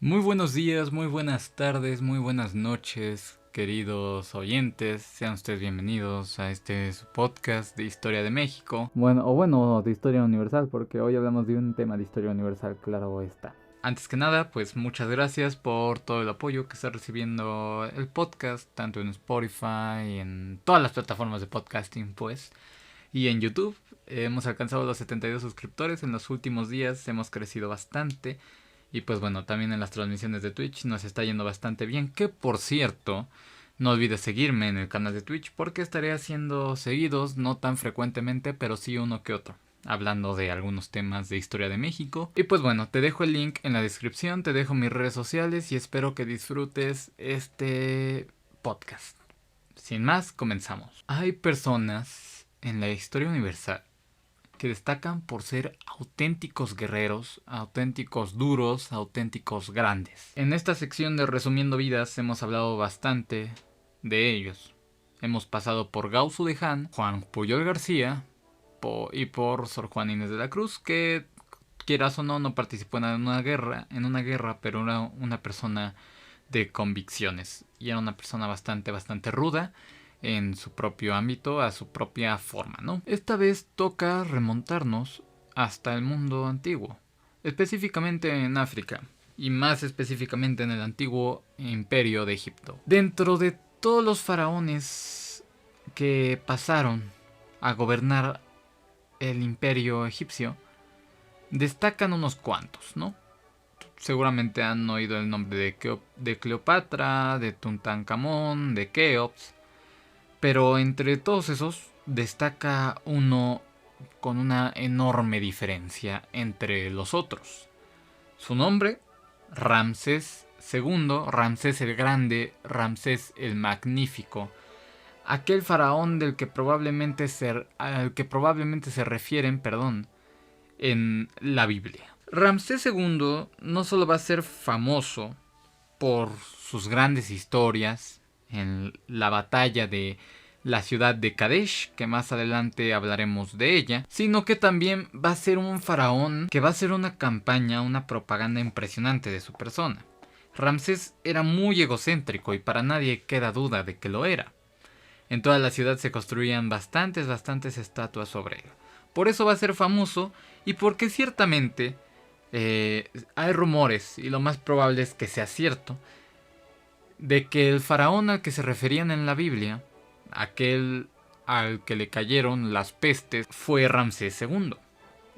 Muy buenos días, muy buenas tardes, muy buenas noches, queridos oyentes. Sean ustedes bienvenidos a este su podcast de Historia de México. Bueno, de historia universal, porque hoy hablamos de un tema de historia universal, claro está. Antes que nada, pues muchas gracias por todo el apoyo que está recibiendo el podcast, tanto en Spotify, en todas las plataformas de podcasting, pues, y en YouTube. Hemos alcanzado los 72 suscriptores en los últimos días, hemos crecido bastante. Y pues bueno, también en las transmisiones de Twitch nos está yendo bastante bien. Que por cierto, no olvides seguirme en el canal de Twitch porque estaré haciendo seguidos, no tan frecuentemente, pero sí uno que otro, hablando de algunos temas de historia de México. Y pues bueno, te dejo el link en la descripción, te dejo mis redes sociales y espero que disfrutes este podcast. Sin más, comenzamos. Hay personas en la historia universal que destacan por ser auténticos guerreros, auténticos duros, auténticos grandes. En esta sección de Resumiendo Vidas hemos hablado bastante de ellos. Hemos pasado por Gausu de Han, Juan Puyol García y por Sor Juan Inés de la Cruz, que quieras o no participó en una guerra, pero era una persona de convicciones y era una persona bastante ruda en su propio ámbito, a su propia forma, ¿no? Esta vez toca remontarnos hasta el mundo antiguo, específicamente en África, y más específicamente en el antiguo imperio de Egipto. Dentro de todos los faraones que pasaron a gobernar el imperio egipcio, destacan unos cuantos, ¿no? Seguramente han oído el nombre de Cleopatra, de Tutankamón, de Keops, pero entre todos esos destaca uno con una enorme diferencia entre los otros. Su nombre, Ramsés II, Ramsés el Grande, Ramsés el Magnífico, aquel faraón al que probablemente se refieren, en la Biblia. Ramsés II no solo va a ser famoso por sus grandes historias en la batalla de la ciudad de Kadesh, que más adelante hablaremos de ella, sino que también va a ser un faraón que va a hacer una campaña, una propaganda impresionante de su persona. Ramsés era muy egocéntrico y para nadie queda duda de que lo era. En toda la ciudad se construían bastantes estatuas sobre él. Por eso va a ser famoso y porque ciertamente hay rumores, y lo más probable es que sea cierto, de que el faraón al que se referían en la Biblia, aquel al que le cayeron las pestes, fue Ramsés II.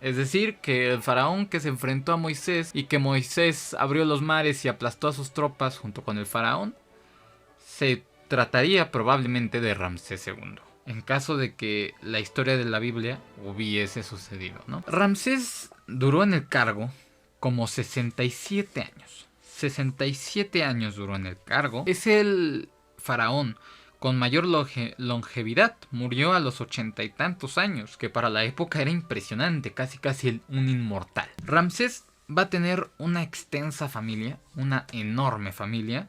Es decir, que el faraón que se enfrentó a Moisés y que Moisés abrió los mares y aplastó a sus tropas junto con el faraón, se trataría probablemente de Ramsés II. En caso de que la historia de la Biblia hubiese sucedido, ¿no? Ramsés duró en el cargo como 67 años. 67 años duró en el cargo. Es el faraón con mayor longevidad. Murió a los 80 y tantos años, que para la época era impresionante, casi un inmortal. Ramsés va a tener una extensa familia, una enorme familia.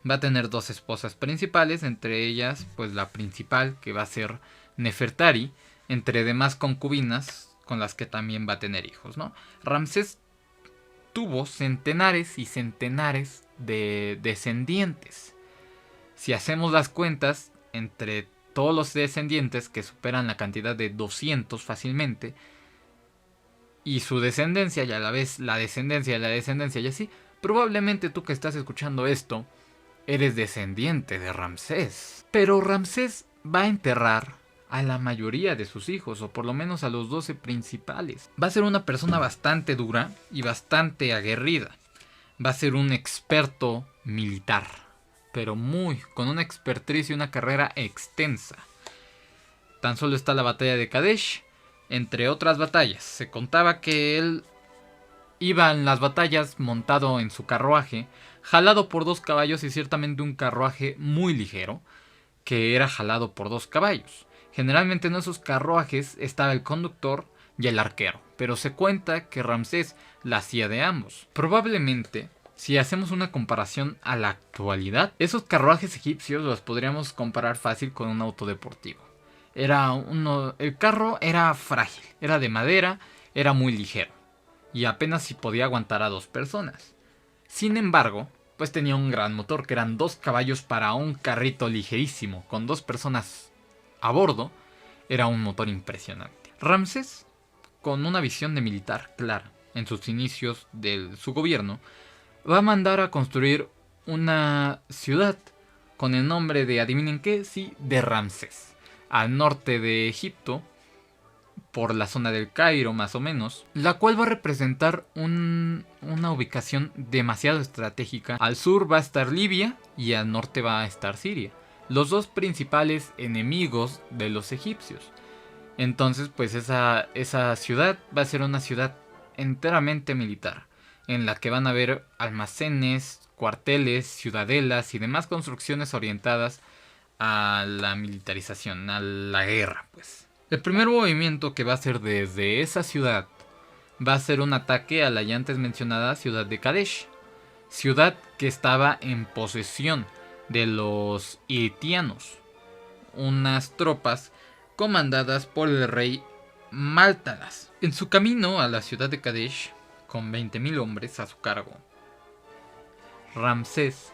Va a tener dos esposas principales, entre ellas pues la principal, que va a ser Nefertari, entre demás concubinas con las que también va a tener hijos, ¿no? Ramsés tuvo centenares y centenares de descendientes. Si hacemos las cuentas, entre todos los descendientes, que superan la cantidad de 200 fácilmente, y su descendencia, y a la vez la descendencia de la descendencia, y así, probablemente tú que estás escuchando esto, eres descendiente de Ramsés. Pero Ramsés va a enterrar a la mayoría de sus hijos, o por lo menos a los 12 principales. Va a ser una persona bastante dura y bastante aguerrida. Va a ser un experto militar, pero con una expertriz y una carrera extensa. Tan solo está la batalla de Kadesh, entre otras batallas. Se contaba que él iba en las batallas montado en su carruaje, jalado por 2 caballos, y ciertamente un carruaje muy ligero, que era jalado por 2 caballos. Generalmente en esos carruajes estaba el conductor y el arquero, pero se cuenta que Ramsés la hacía de ambos. Probablemente, si hacemos una comparación a la actualidad, esos carruajes egipcios los podríamos comparar fácil con un auto deportivo. El carro era frágil, era de madera, era muy ligero y apenas si podía aguantar a 2 personas. Sin embargo, pues tenía un gran motor, que eran 2 caballos para un carrito ligerísimo, con 2 personas a bordo. Era un motor impresionante. Ramsés, con una visión de militar clara en sus inicios de su gobierno, va a mandar a construir una ciudad con el nombre de, adivinen qué, sí, de Ramsés, al norte de Egipto, por la zona del Cairo más o menos, la cual va a representar una ubicación demasiado estratégica. Al sur va a estar Libia y al norte va a estar Siria, los 2 principales enemigos de los egipcios. Entonces pues esa ciudad va a ser una ciudad enteramente militar, en la que van a haber almacenes, cuarteles, ciudadelas y demás construcciones orientadas a la militarización, a la guerra pues. El primer movimiento que va a hacer desde esa ciudad va a ser un ataque a la ya antes mencionada ciudad de Kadesh, ciudad que estaba en posesión de los hitianos, unas tropas comandadas por el rey Máltalas. En su camino a la ciudad de Kadesh, con 20.000 hombres a su cargo, Ramsés,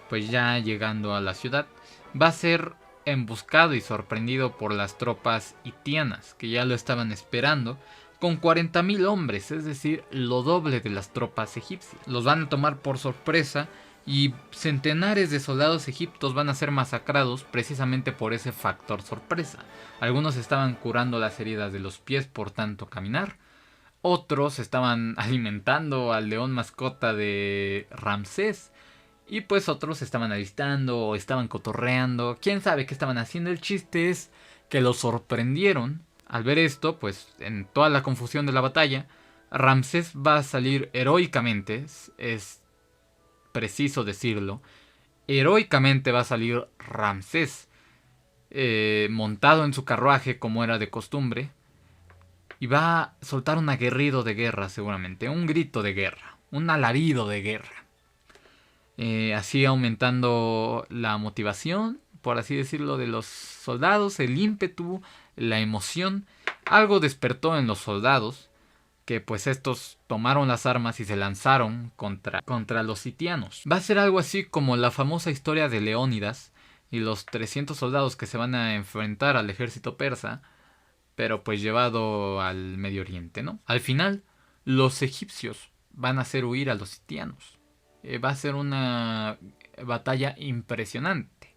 pues ya llegando a la ciudad, va a ser emboscado y sorprendido por las tropas hitianas, que ya lo estaban esperando, con 40.000 hombres, es decir, lo doble de las tropas egipcias. Los van a tomar por sorpresa y centenares de soldados egipcios van a ser masacrados precisamente por ese factor sorpresa. Algunos estaban curando las heridas de los pies por tanto caminar, otros estaban alimentando al león mascota de Ramsés, y pues otros estaban alistando o estaban cotorreando. Quién sabe qué estaban haciendo. El chiste es que los sorprendieron. Al ver esto, pues en toda la confusión de la batalla, Ramsés va a salir heroicamente. Es preciso decirlo. Heroicamente va a salir Ramsés, montado en su carruaje como era de costumbre. Y va a soltar un aguerrido de guerra seguramente. Un grito de guerra. Un alarido de guerra. Así aumentando la motivación, por así decirlo, de los soldados, el ímpetu, la emoción. Algo despertó en los soldados, que pues estos tomaron las armas y se lanzaron contra los sitianos. Va a ser algo así como la famosa historia de Leónidas y los 300 soldados que se van a enfrentar al ejército persa, pero pues llevado al Medio Oriente, ¿no? Al final, los egipcios van a hacer huir a los sitianos. Va a ser una batalla impresionante.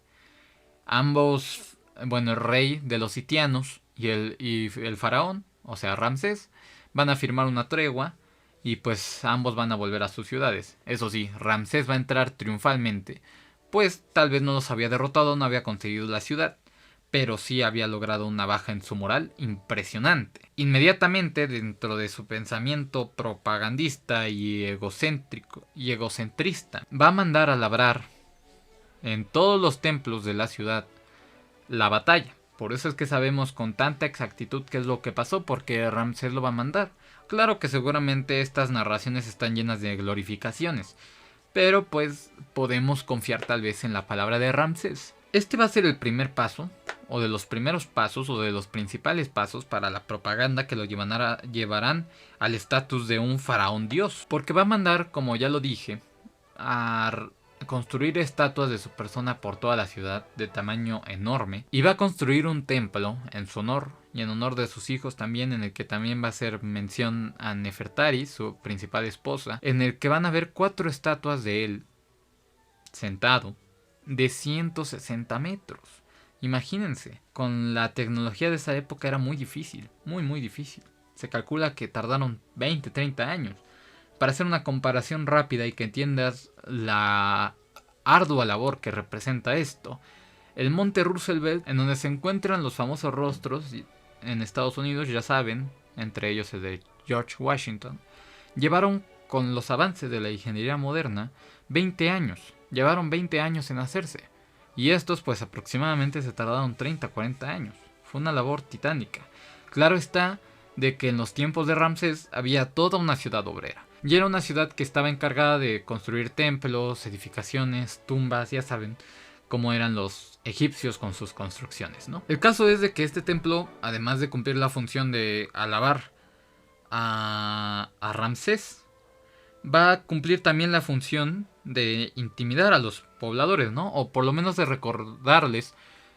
Ambos, bueno, el rey de los sitianos y el faraón, o sea Ramsés, van a firmar una tregua y pues ambos van a volver a sus ciudades. Eso sí, Ramsés va a entrar triunfalmente, pues tal vez no los había derrotado, no había conseguido la ciudad, pero sí había logrado una baja en su moral impresionante. Inmediatamente, dentro de su pensamiento propagandista y egocentrista, va a mandar a labrar en todos los templos de la ciudad la batalla. Por eso es que sabemos con tanta exactitud qué es lo que pasó, porque Ramsés lo va a mandar. Claro que seguramente estas narraciones están llenas de glorificaciones, pero pues podemos confiar tal vez en la palabra de Ramsés. Este va a ser el primer paso, o de los primeros pasos, o de los principales pasos para la propaganda que lo llevarán al estatus de un faraón dios. Porque va a mandar, como ya lo dije, a construir estatuas de su persona por toda la ciudad de tamaño enorme. Y va a construir un templo en su honor y en honor de sus hijos también, en el que también va a hacer mención a Nefertari, su principal esposa, en el que van a ver 4 estatuas de él sentado de 160 metros. Imagínense, con la tecnología de esa época era muy difícil, muy difícil. Se calcula que tardaron 20, 30 años. Para hacer una comparación rápida y que entiendas la ardua labor que representa esto, el monte Roosevelt, en donde se encuentran los famosos rostros en Estados Unidos, ya saben, entre ellos el de George Washington, llevaron, con los avances de la ingeniería moderna, 20 años. Llevaron 20 años en hacerse. Y estos pues aproximadamente se tardaron 30, 40 años. Fue una labor titánica. Claro está de que en los tiempos de Ramsés había toda una ciudad obrera. Y era una ciudad que estaba encargada de construir templos, edificaciones, tumbas, ya saben cómo eran los egipcios con sus construcciones, ¿no? El caso es de que este templo, además de cumplir la función de alabar a Ramsés, va a cumplir también la función de intimidar a los pobladores, ¿no? O por lo menos de recordarles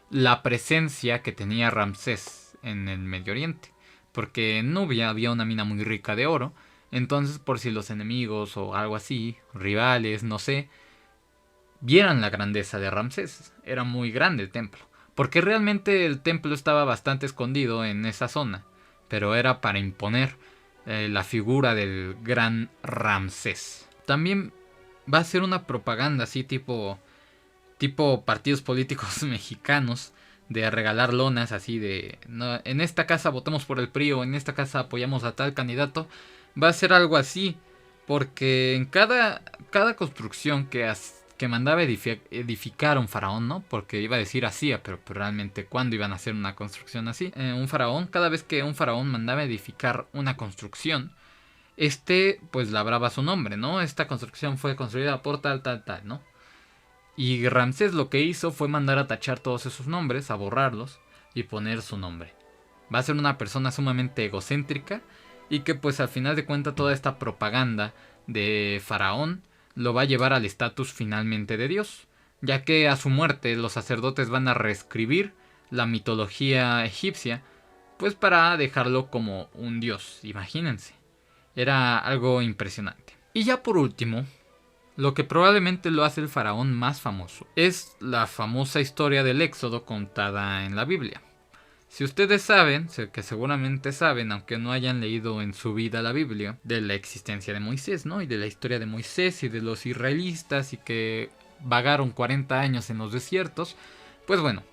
la presencia que tenía Ramsés en el Medio Oriente. Porque en Nubia había una mina muy rica de oro. Entonces, por si los enemigos o algo así, rivales, no sé, vieran la grandeza de Ramsés. Era muy grande el templo. Porque realmente el templo estaba bastante escondido en esa zona. Pero era para imponer la figura del gran Ramsés. También va a ser una propaganda así tipo partidos políticos mexicanos, de regalar lonas así de no, en esta casa votamos por el PRI o en esta casa apoyamos a tal candidato. Va a ser algo así, porque en cada construcción que mandaba edificar un faraón, ¿no? Porque iba a decir hacía, pero realmente ¿cuándo iban a hacer una construcción así? Un faraón, cada vez que un faraón mandaba edificar una construcción, pues labraba su nombre, ¿no? Esta construcción fue construida por tal, ¿no? Y Ramsés lo que hizo fue mandar a tachar todos esos nombres, a borrarlos y poner su nombre. Va a ser una persona sumamente egocéntrica y que pues al final de cuentas toda esta propaganda de faraón lo va a llevar al estatus finalmente de Dios, ya que a su muerte los sacerdotes van a reescribir la mitología egipcia, pues para dejarlo como un dios, imagínense. Era algo impresionante. Y ya por último, lo que probablemente lo hace el faraón más famoso es la famosa historia del Éxodo contada en la Biblia. Si ustedes saben, que seguramente saben, aunque no hayan leído en su vida la Biblia, de la existencia de Moisés, ¿no? Y de la historia de Moisés y de los israelitas y que vagaron 40 años en los desiertos, pues bueno,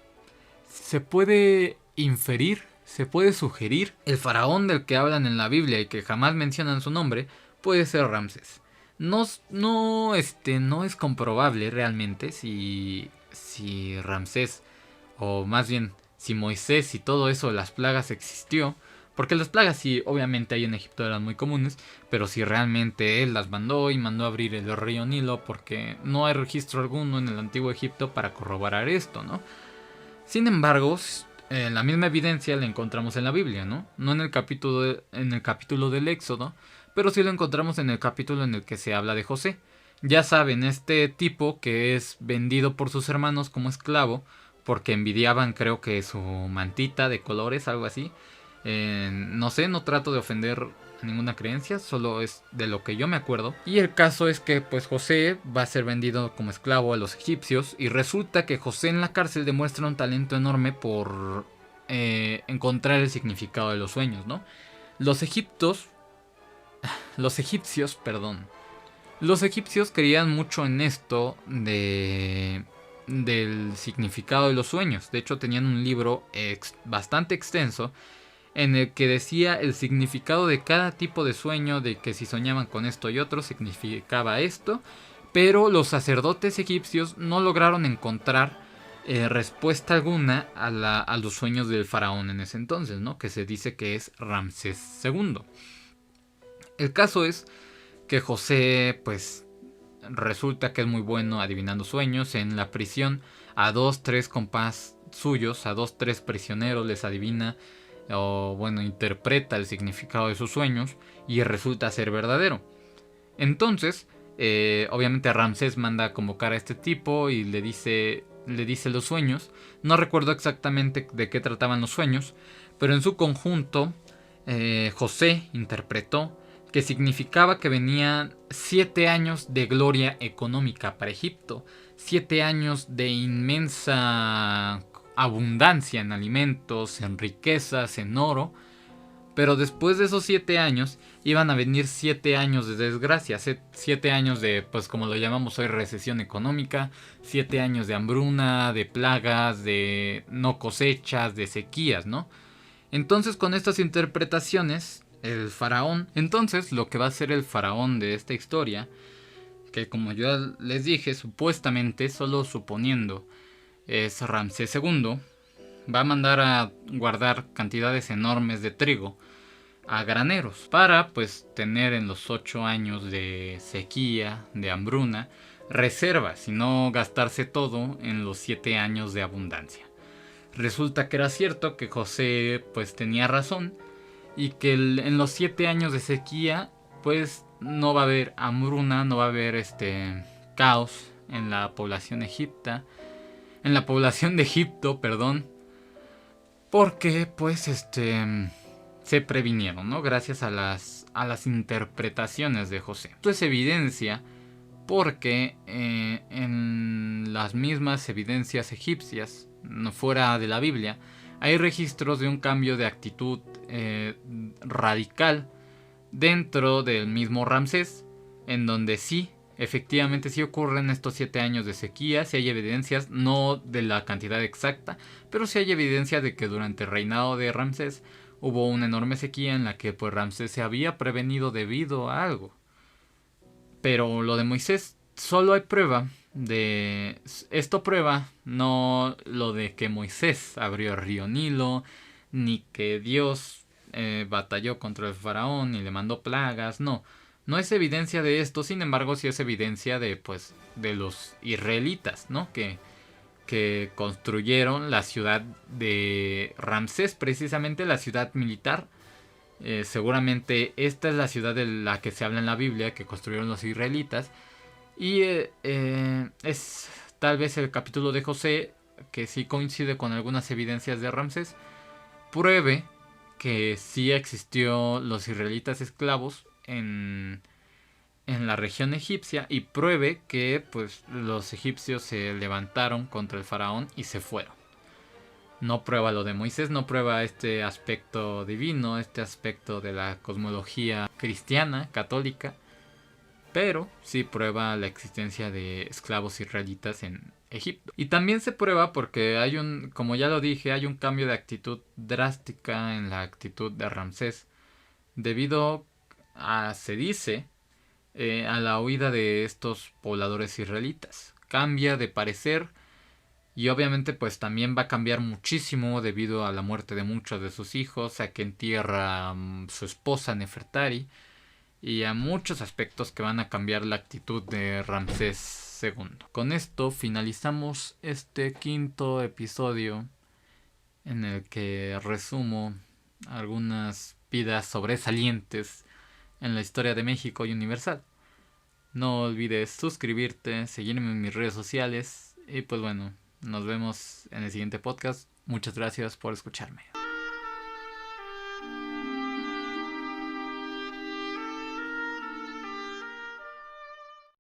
se puede inferir, se puede sugerir, el faraón del que hablan en la Biblia y que jamás mencionan su nombre, puede ser Ramsés. No es comprobable realmente si Ramsés, o más bien si Moisés y todo eso de las plagas existió. Porque las plagas sí, obviamente ahí en Egipto eran muy comunes, pero si realmente él las mandó y mandó a abrir el río Nilo, porque no hay registro alguno en el antiguo Egipto para corroborar esto, ¿no? Sin embargo, la misma evidencia la encontramos en la Biblia, ¿no? No en el capítulo del Éxodo, pero sí lo encontramos en el capítulo en el que se habla de José. Ya saben, este tipo que es vendido por sus hermanos como esclavo, porque envidiaban creo que su mantita de colores, algo así. No sé, no trato de ofender a ninguna creencia, solo es de lo que yo me acuerdo. Y el caso es que pues José va a ser vendido como esclavo a los egipcios, y resulta que José en la cárcel demuestra un talento enorme por encontrar el significado de los sueños, ¿no? Los egipcios creían mucho en esto del significado de los sueños. De hecho, tenían un libro bastante extenso en el que decía el significado de cada tipo de sueño, de que si soñaban con esto y otro significaba esto, pero los sacerdotes egipcios no lograron encontrar respuesta alguna a los sueños del faraón en ese entonces, ¿no? Que se dice que es Ramsés II. El caso es que José, pues, resulta que es muy bueno adivinando sueños. En la prisión, a 2-3 compás suyos, a 2-3 prisioneros les adivina, o bueno, interpreta el significado de sus sueños y resulta ser verdadero. Entonces, obviamente Ramsés manda a convocar a este tipo y le dice los sueños. No recuerdo exactamente de qué trataban los sueños, pero en su conjunto José interpretó que significaba que venían 7 años de gloria económica para Egipto, 7 años de inmensa abundancia en alimentos, en riquezas, en oro. Pero después de esos 7 años iban a venir 7 años de desgracia, 7 años de, pues como lo llamamos hoy, recesión económica, 7 años de hambruna, de plagas, de no cosechas, de sequías, ¿no? Entonces, con estas interpretaciones, el faraón, entonces lo que va a ser el faraón de esta historia, que como yo les dije, supuestamente, solo suponiendo, es Ramsés II, va a mandar a guardar cantidades enormes de trigo a graneros para pues tener en los 8 años de sequía, de hambruna, reservas y no gastarse todo en los 7 años de abundancia. Resulta que era cierto que José pues tenía razón y que en los 7 años de sequía pues no va a haber hambruna, no va a haber caos en la población de Egipto, perdón, porque pues se previnieron, ¿no? Gracias a las interpretaciones de José. Esto es evidencia porque en las mismas evidencias egipcias, no fuera de la Biblia, hay registros de un cambio de actitud radical dentro del mismo Ramsés, en donde sí, efectivamente sí ocurren estos 7 años de sequía, sí hay evidencias, no de la cantidad exacta, pero sí hay evidencia de que durante el reinado de Ramsés hubo una enorme sequía en la que pues Ramsés se había prevenido debido a algo. Pero lo de Moisés solo hay prueba de... Esto prueba no lo de que Moisés abrió el río Nilo, ni que Dios batalló contra el faraón y le mandó plagas, no. No es evidencia de esto, sin embargo sí es evidencia de, pues, de los israelitas, ¿no? Que construyeron la ciudad de Ramsés, precisamente la ciudad militar. Seguramente esta es la ciudad de la que se habla en la Biblia, que construyeron los israelitas. Y es tal vez el capítulo de José, que sí coincide con algunas evidencias de Ramsés, pruebe que sí existió los israelitas esclavos en la región egipcia, y pruebe que pues los egipcios se levantaron contra el faraón y se fueron. No prueba lo de Moisés, no prueba este aspecto divino, este aspecto de la cosmología cristiana, católica, pero sí prueba la existencia de esclavos israelitas en Egipto. Y también se prueba porque hay como ya lo dije, hay un cambio de actitud drástica en la actitud de Ramsés, debido a, se dice, a la huida de estos pobladores israelitas. Cambia de parecer. Y obviamente pues también va a cambiar muchísimo debido a la muerte de muchos de sus hijos, a que entierra su esposa Nefertari, y a muchos aspectos que van a cambiar la actitud de Ramsés II. Con esto finalizamos este 5º episodio en el que resumo algunas vidas sobresalientes en la historia de México y Universal. No olvides suscribirte, seguirme en mis redes sociales y pues bueno, nos vemos en el siguiente podcast. Muchas gracias por escucharme.